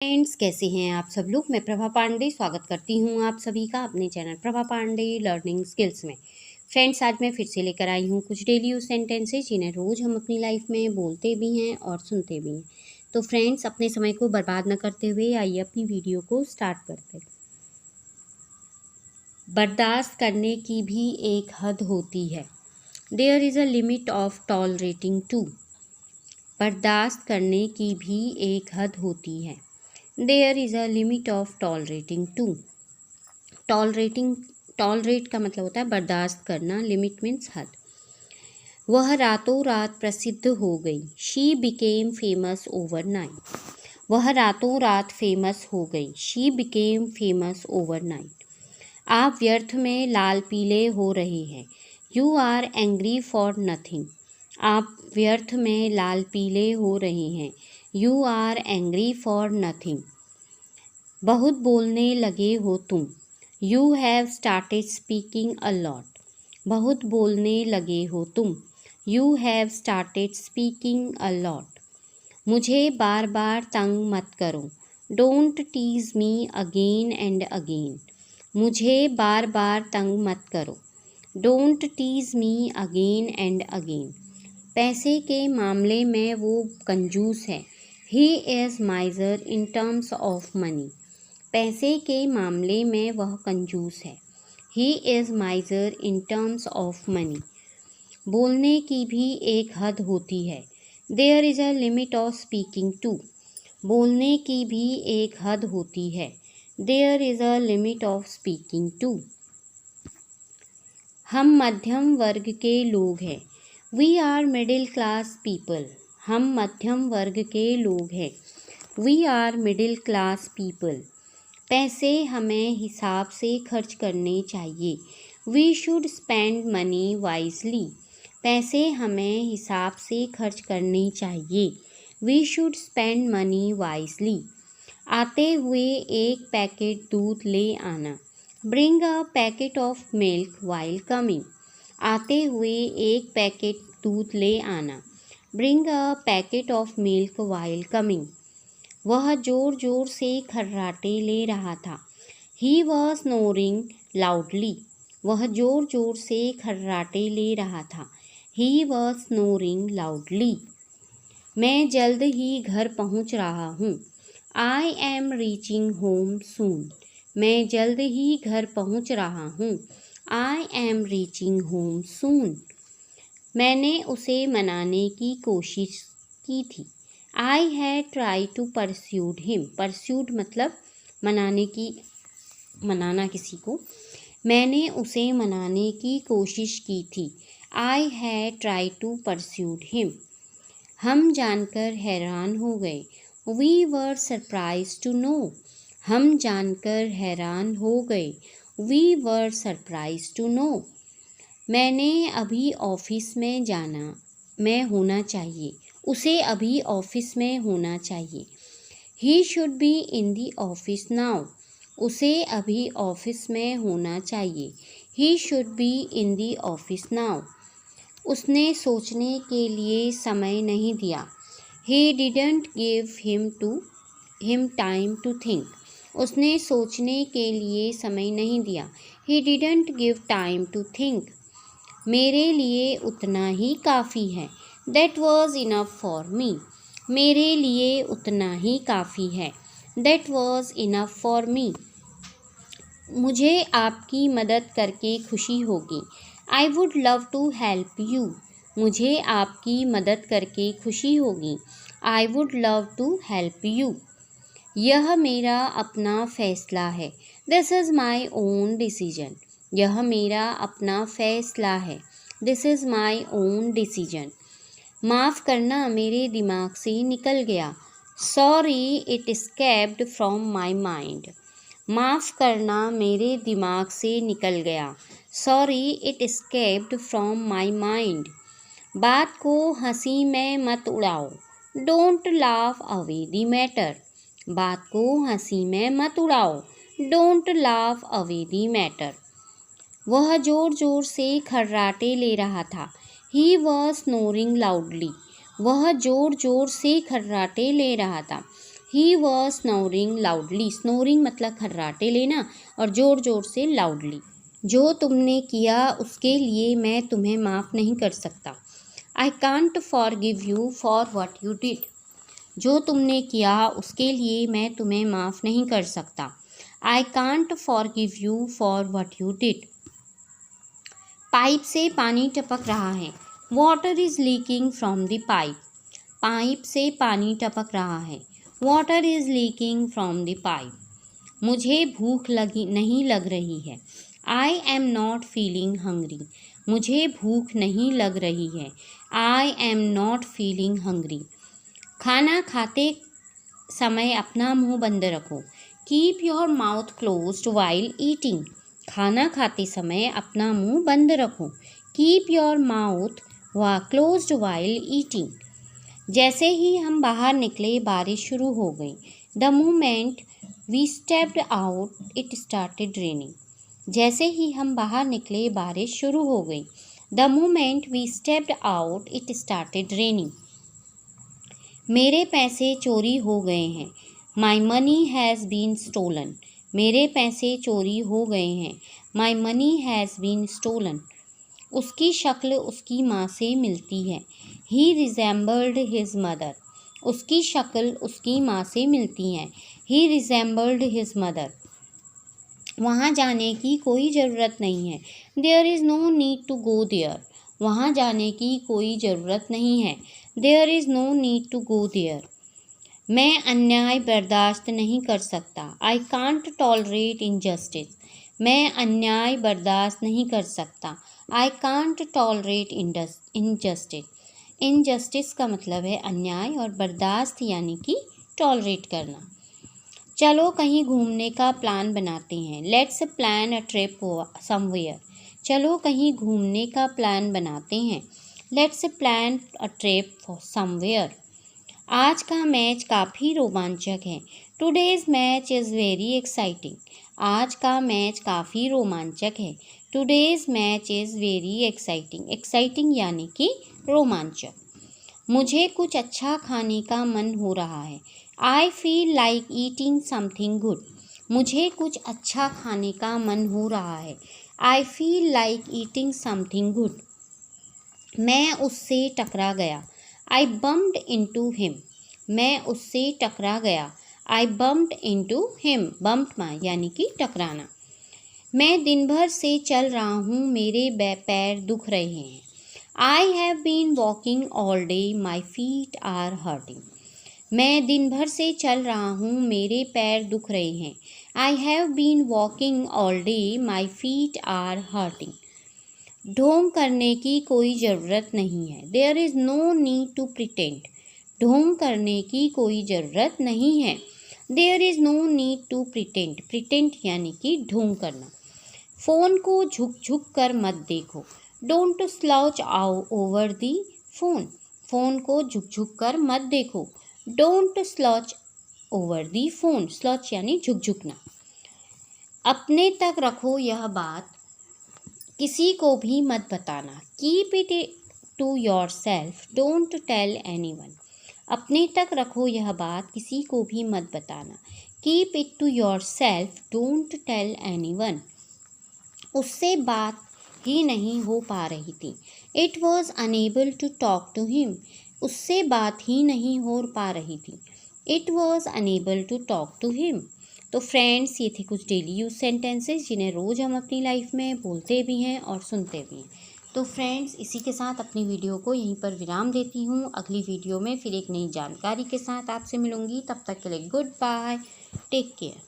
Friends, कैसे हैं आप सब लोग। मैं प्रभा पांडे स्वागत करती हूं आप सभी का अपने channel Prabha Pandey learning skills में। फ्रेंड्स, आज मैं फिर से लेकर आई हूं कुछ डेली यूज सेंटेंसेस जिन्हें रोज़ हम अपनी लाइफ में बोलते भी हैं और सुनते भी हैं। तो फ्रेंड्स, अपने समय को बर्बाद न करते हुए आइए अपनी वीडियो को स्टार्ट करते हैं। बर्दाश्त करने की भी एक हद होती है। There is a limit of tolerating too. बर्दाश्त करने की भी एक हद होती है। There is a limit of tolerating too. Tolerate का मतलब होता है बर्दाश्त करना, लिमिट मीन्स हद। वह रातों रात प्रसिद्ध हो गई। She became famous overnight. वह रातों रात फेमस हो गई। She became famous overnight. आप व्यर्थ में लाल पीले हो रहे हैं। You are angry for nothing. आप व्यर्थ में लाल पीले हो रहे हैं। You are angry for nothing. बहुत बोलने लगे हो तुम। You have started speaking a lot. बहुत बोलने लगे हो तुम। You have started speaking a lot. मुझे बार बार तंग मत करो। Don't tease me again and again. मुझे बार बार तंग मत करो। Don't tease me again and again. पैसे के मामले में वो कंजूस है। He is miser in terms of money. पैसे के मामले में वह कंजूस है। He is miser in terms of money. बोलने की भी एक हद होती है। There is a limit of speaking too. बोलने की भी एक हद होती है। There is a limit of speaking too. हम मध्यम वर्ग के लोग हैं। We are middle class people. हम मध्यम वर्ग के लोग हैं। We are middle class people. पैसे हमें हिसाब से खर्च करने चाहिए। We should spend money wisely. पैसे हमें हिसाब से खर्च करने चाहिए। We should spend money wisely. आते हुए एक पैकेट दूध ले आना। Bring a packet of milk while coming. आते हुए एक पैकेट दूध ले आना। Bring a packet of milk while coming. वह जोर जोर से खर्राटे ले रहा था। He was snoring loudly. वह जोर जोर से खर्राटे ले रहा था। He was snoring loudly. मैं जल्द ही घर पहुंच रहा हूँ। I am reaching home soon. मैं जल्द ही घर पहुंच रहा हूँ। I am reaching home soon. मैंने उसे मनाने की कोशिश की थी। I had tried to pursue him. Pursued मतलब मनाना किसी को। मैंने उसे मनाने की कोशिश की थी। I had tried to pursue him. हम जानकर हैरान हो गए। We were surprised to know. हम जानकर हैरान हो गए। We were surprised to know. मैंने अभी ऑफिस में जाना। मैं होना चाहिए। उसे अभी ऑफिस में होना चाहिए। He should be in the office now. उसे अभी ऑफिस में होना चाहिए। He should be in the office now. उसने सोचने के लिए समय नहीं दिया। He didn't give him time to think. उसने सोचने के लिए समय नहीं दिया। He didn't give time to think. मेरे लिए उतना ही काफ़ी है। That was enough for me. मेरे लिए उतना ही काफ़ी है। That was enough for me. मुझे आपकी मदद करके खुशी होगी। I would love to help you. मुझे आपकी मदद करके खुशी होगी। I would love to help you. यह मेरा अपना फैसला है। This is my own decision. यह मेरा अपना फैसला है। This is my own decision. माफ़ करना मेरे दिमाग से निकल गया। Sorry, it escaped from my mind. माफ़ करना मेरे दिमाग से निकल गया। Sorry, it escaped from my mind. बात को हंसी में मत उड़ाओ। Don't laugh away the matter. बात को हंसी में मत उड़ाओ। Don't laugh away the matter. वह जोर जोर से खर्राटे ले रहा था। He was snoring loudly. वह जोर जोर से खर्राटे ले रहा था। He was snoring loudly. Snoring मतलब खर्राटे लेना और ज़ोर ज़ोर से लाउडली। जो तुमने किया उसके लिए मैं तुम्हें माफ़ नहीं कर सकता। I can't forgive you for what you did. जो तुमने किया उसके लिए मैं तुम्हें माफ़ नहीं कर सकता। I can't forgive you for what you did. Pipe से पानी टपक रहा है। Water is leaking from the pipe. Pipe से पानी टपक रहा है। Water is leaking from the pipe. मुझे भूख नहीं लग रही है। I am not feeling hungry. मुझे भूख नहीं लग रही है। I am not feeling hungry. खाना खाते समय अपना मुंह बंद रखो। Keep your mouth closed while eating. खाना खाते समय अपना मुंह बंद रखो। Keep your mouth closed while eating. जैसे ही हम बाहर निकले बारिश शुरू हो गई। The moment we stepped out it started raining. जैसे ही हम बाहर निकले बारिश शुरू हो गई। The moment we stepped out it started raining. मेरे पैसे चोरी हो गए हैं। My money has been stolen. मेरे पैसे चोरी हो गए हैं। My money has been stolen. उसकी शक्ल उसकी माँ से मिलती है। He resembled his mother. उसकी शक्ल उसकी माँ से मिलती है। He resembled his mother. वहाँ जाने की कोई ज़रूरत नहीं है। There is no need to go there. वहाँ जाने की कोई ज़रूरत नहीं है। There is no need to go there. मैं अन्याय बर्दाश्त नहीं कर सकता। I can't tolerate injustice. मैं अन्याय बर्दाश्त नहीं कर सकता। I can't tolerate injustice. Injustice का मतलब है अन्याय और बर्दाश्त यानी कि टॉलरेट करना। चलो कहीं घूमने का प्लान बनाते हैं। Let's plan a trip somewhere. चलो कहीं घूमने का प्लान बनाते हैं। Let's plan a trip somewhere. आज का मैच काफ़ी रोमांचक है। Today's match is very exciting. आज का मैच काफ़ी रोमांचक है। Today's match is very exciting. Exciting यानी कि रोमांचक। मुझे कुछ अच्छा खाने का मन हो रहा है। I feel like eating something good. मुझे कुछ अच्छा खाने का मन हो रहा है। I feel like eating something good. मैं उससे टकरा गया। आई बम्प्ड इनटू हिम। मैं उससे टकरा गया। आई बम्प्ड इनटू हिम। बम्प्ड यानी कि टकराना। मैं दिन भर से चल रहा हूँ। मेरे पैर दुख रहे हैं। I have been walking all day. My feet are hurting. मैं दिन भर से चल रहा हूँ। मेरे पैर दुख रहे हैं। I have been walking all day. My feet are hurting. ढोंग करने की कोई ज़रूरत नहीं है। There is no need to pretend. ढोंग करने की कोई ज़रूरत नहीं है। There is no need to pretend. Pretend यानी कि ढोंग करना। फ़ोन को झुक झुक कर मत देखो। Don't slouch over the phone. Phone को झुक झुक कर मत देखो। Don't slouch over the phone. Slouch यानी झुक झुकना। अपने तक रखो यह बात, किसी को भी मत बताना। Keep it to yourself. Don't tell anyone. अपने तक रखो यह बात, किसी को भी मत बताना। Keep it to yourself. Don't tell anyone. उससे बात ही नहीं हो पा रही थी। It was unable to talk to him. उससे बात ही नहीं हो पा रही थी। It was unable to talk to him. तो फ्रेंड्स, ये थे कुछ डेली यूज सेंटेंसेस जिन्हें रोज़ हम अपनी लाइफ में बोलते भी हैं और सुनते भी हैं। तो फ्रेंड्स, इसी के साथ अपनी वीडियो को यहीं पर विराम देती हूँ। अगली वीडियो में फिर एक नई जानकारी के साथ आपसे मिलूँगी। तब तक के लिए गुड बाय, टेक केयर।